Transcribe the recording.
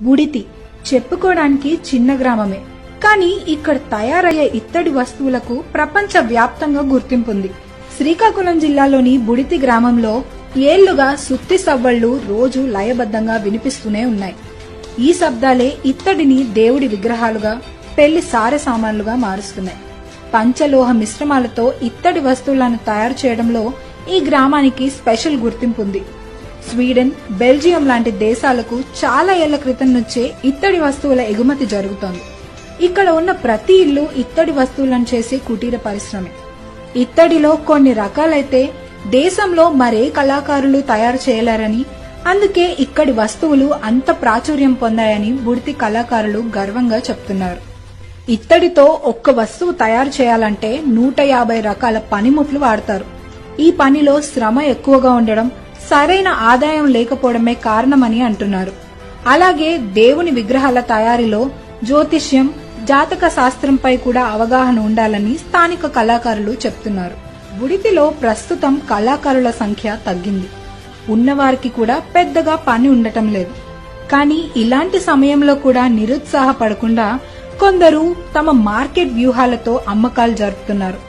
బుడితి చెప్పుకోవడానికి చిన్న గ్రామమే, కానీ ఇక్కడ తయారయ్యే ఇత్తడి వస్తువులకు ప్రపంచ వ్యాప్తంగా గుర్తింపుంది. శ్రీకాకుళం జిల్లాలోని బుడితి గ్రామంలో ఏళ్లుగా సుత్తి సవ్వళ్లు రోజు లయబద్ధంగా వినిపిస్తూనే ఉన్నాయి. ఈ శబ్దాలే ఇత్తడిని దేవుడి విగ్రహాలుగా, పెళ్లి సారె సామాన్లుగా మారుస్తున్నాయి. పంచలోహ మిశ్రమాలతో ఇత్తడి వస్తువులను తయారు చేయడంలో ఈ గ్రామానికి స్పెషల్ గుర్తింపుంది. స్వీడన్, బెల్జియం లాంటి దేశాలకు చాలా ఏళ్ల క్రితం నుంచే ఇత్తడి వస్తువుల ఎగుమతి జరుగుతోంది. ఇక్కడ ఉన్న ప్రతి ఇల్లు ఇత్తడి వస్తువులను చేసే కుటీర పరిశ్రమే. ఇత్తడిలో కొన్ని రకాలైతే దేశంలో మరే కళాకారులు తయారు చేయలేరని, అందుకే ఇక్కడి వస్తువులు అంత ప్రాచుర్యం పొందాయని బుడితి కళాకారులు గర్వంగా చెప్తున్నారు. ఇత్తడితో ఒక్క వస్తువు తయారు చేయాలంటే 150 రకాల పనిముట్లు వాడతారు. ఈ పనిలో శ్రమ ఎక్కువగా ఉండడం, సరైన ఆదాయం లేకపోవడమే కారణమని అంటున్నారు. అలాగే దేవుని విగ్రహాల తయారీలో జ్యోతిష్యం, జాతక శాస్త్రంపై కూడా అవగాహన ఉండాలని స్థానిక కళాకారులు చెప్తున్నారు. బుడితిలో ప్రస్తుతం కళాకారుల సంఖ్య తగ్గింది. ఉన్నవారికి కూడా పెద్దగా పని ఉండటం లేదు. కానీ ఇలాంటి సమయంలో కూడా నిరుత్సాహపడకుండా కొందరు తమ మార్కెట్ వ్యూహాలతో అమ్మకాలు జరుపుతున్నారు.